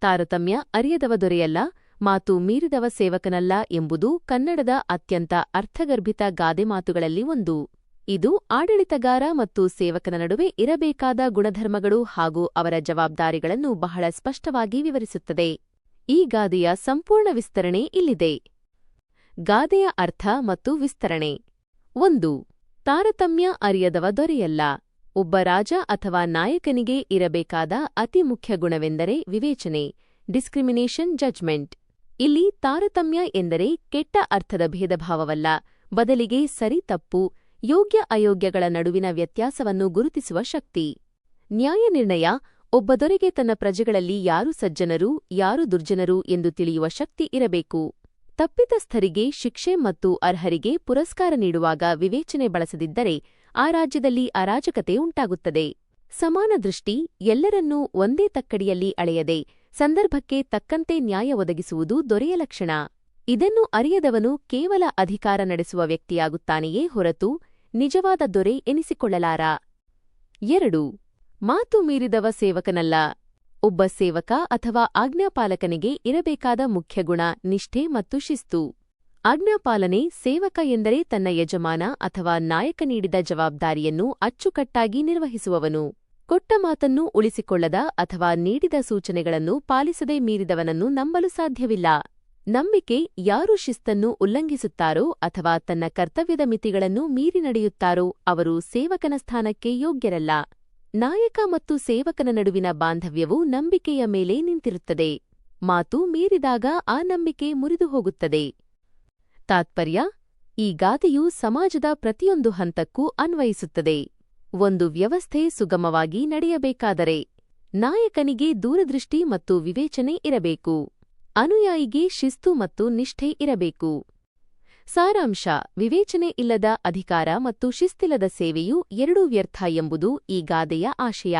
ತಾರತಮ್ಯ ಅರಿಯದವ ದೊರೆಯಲ್ಲ, ಮಾತು ಮೀರಿದವ ಸೇವಕನಲ್ಲ ಎಂಬುದು ಕನ್ನಡದ ಅತ್ಯಂತ ಅರ್ಥಗರ್ಭಿತ ಗಾದೆ ಮಾತುಗಳಲ್ಲಿ ಒಂದು. ಇದು ಆಡಳಿತಗಾರ ಮತ್ತು ಸೇವಕನ ನಡುವೆ ಇರಬೇಕಾದ ಗುಣಧರ್ಮಗಳು ಹಾಗೂ ಅವರ ಜವಾಬ್ದಾರಿಗಳನ್ನು ಬಹಳ ಸ್ಪಷ್ಟವಾಗಿ ವಿವರಿಸುತ್ತದೆ. ಈ ಗಾದೆಯ ಸಂಪೂರ್ಣ ವಿಸ್ತರಣೆ ಇಲ್ಲಿದೆ. ಗಾದೆಯ ಅರ್ಥ ಮತ್ತು ವಿಸ್ತರಣೆ. 1. ತಾರತಮ್ಯ ಅರಿಯದವ ದೊರೆಯಲ್ಲ. ಒಬ್ಬ ರಾಜ ಅಥವಾ ನಾಯಕನಿಗೆ ಇರಬೇಕಾದ ಅತಿ ಮುಖ್ಯ ಗುಣವೆಂದರೆ ವಿವೇಚನೆ, ಡಿಸ್ಕ್ರಿಮಿನೇಷನ್ ಜಜ್ಮೆಂಟ್. ಇಲ್ಲಿ ತಾರತಮ್ಯ ಎಂದರೆ ಕೆಟ್ಟ ಅರ್ಥದ ಭೇದಭಾವವಲ್ಲ, ಬದಲಿಗೆ ಸರಿ ತಪ್ಪು, ಯೋಗ್ಯ ಅಯೋಗ್ಯಗಳ ನಡುವಿನ ವ್ಯತ್ಯಾಸವನ್ನು ಗುರುತಿಸುವ ಶಕ್ತಿ. ನ್ಯಾಯ ನಿರ್ಣಯ. ಒಬ್ಬ ದೊರೆಗೆ ತನ್ನ ಪ್ರಜೆಗಳಲ್ಲಿ ಯಾರು ಸಜ್ಜನರು, ಯಾರು ದುರ್ಜನರು ಎಂದು ತಿಳಿಯುವ ಶಕ್ತಿ ಇರಬೇಕು. ತಪ್ಪಿತಸ್ಥರಿಗೆ ಶಿಕ್ಷೆ ಮತ್ತು ಅರ್ಹರಿಗೆ ಪುರಸ್ಕಾರ ನೀಡುವಾಗ ವಿವೇಚನೆ ಬಳಸದಿದ್ದರೆ ಆ ರಾಜ್ಯದಲ್ಲಿ ಅರಾಜಕತೆ ಉಂಟಾಗುತ್ತದೆ. ಸಮಾನ ದೃಷ್ಟಿ. ಎಲ್ಲರನ್ನೂ ಒಂದೇ ತಕ್ಕಡಿಯಲ್ಲಿ ಅಳೆಯದೆ ಸಂದರ್ಭಕ್ಕೆ ತಕ್ಕಂತೆ ನ್ಯಾಯ ಒದಗಿಸುವುದು ದೊರೆಯ ಲಕ್ಷಣ. ಇದನ್ನು ಅರಿಯದವನು ಕೇವಲ ಅಧಿಕಾರ ನಡೆಸುವ ವ್ಯಕ್ತಿಯಾಗುತ್ತಾನೆಯೇ ಹೊರತು ನಿಜವಾದ ದೊರೆ ಎನಿಸಿಕೊಳ್ಳಲಾರ. 2. ಮಾತು ಮೀರಿದವ ಸೇವಕನಲ್ಲ. ಒಬ್ಬ ಸೇವಕ ಅಥವಾ ಆಜ್ಞಾಪಾಲಕನಿಗೆ ಇರಬೇಕಾದ ಮುಖ್ಯ ಗುಣ ನಿಷ್ಠೆ ಮತ್ತು ಶಿಸ್ತು. ಆಜ್ಞಾಪಾಲನೆ. ಸೇವಕ ಎಂದರೆ ತನ್ನ ಯಜಮಾನ ಅಥವಾ ನಾಯಕ ನೀಡಿದ ಜವಾಬ್ದಾರಿಯನ್ನು ಅಚ್ಚುಕಟ್ಟಾಗಿ ನಿರ್ವಹಿಸುವವನು. ಕೊಟ್ಟ ಮಾತನ್ನು ಉಳಿಸಿಕೊಳ್ಳದ ಅಥವಾ ನೀಡಿದ ಸೂಚನೆಗಳನ್ನು ಪಾಲಿಸದೆ ಮೀರಿದವನನ್ನು ನಂಬಲು ಸಾಧ್ಯವಿಲ್ಲ. ನಂಬಿಕೆ. ಯಾರು ಶಿಸ್ತನ್ನು ಉಲ್ಲಂಘಿಸುತ್ತಾರೋ ಅಥವಾ ತನ್ನ ಕರ್ತವ್ಯದ ಮಿತಿಗಳನ್ನು ಮೀರಿ ನಡೆಯುತ್ತಾರೋ ಅವರು ಸೇವಕನ ಸ್ಥಾನಕ್ಕೆ ಯೋಗ್ಯರಲ್ಲ. ನಾಯಕ ಮತ್ತು ಸೇವಕನ ನಡುವಿನ ಬಾಂಧವ್ಯವು ನಂಬಿಕೆಯ ಮೇಲೆ ನಿಂತಿರುತ್ತದೆ. ಮಾತು ಮೀರಿದಾಗ ಆ ನಂಬಿಕೆ ಮುರಿದು ಹೋಗುತ್ತದೆ. ತಾತ್ಪರ್ಯ. ಈ ಗಾದೆಯು ಸಮಾಜದ ಪ್ರತಿಯೊಂದು ಹಂತಕ್ಕೂ ಅನ್ವಯಿಸುತ್ತದೆ. ಒಂದು ವ್ಯವಸ್ಥೆ ಸುಗಮವಾಗಿ ನಡೆಯಬೇಕಾದರೆ ನಾಯಕನಿಗೆ ದೂರದೃಷ್ಟಿ ಮತ್ತು ವಿವೇಚನೆ ಇರಬೇಕು. ಅನುಯಾಯಿಗೆ ಶಿಸ್ತು ಮತ್ತು ನಿಷ್ಠೆ ಇರಬೇಕು. ಸಾರಾಂಶ. ವಿವೇಚನೆ ಇಲ್ಲದ ಅಧಿಕಾರ ಮತ್ತು ಶಿಸ್ತಿಲ್ಲದ ಸೇವೆಯು ಎರಡೂ ವ್ಯರ್ಥ ಎಂಬುದು ಈ ಗಾದೆಯ ಆಶಯ.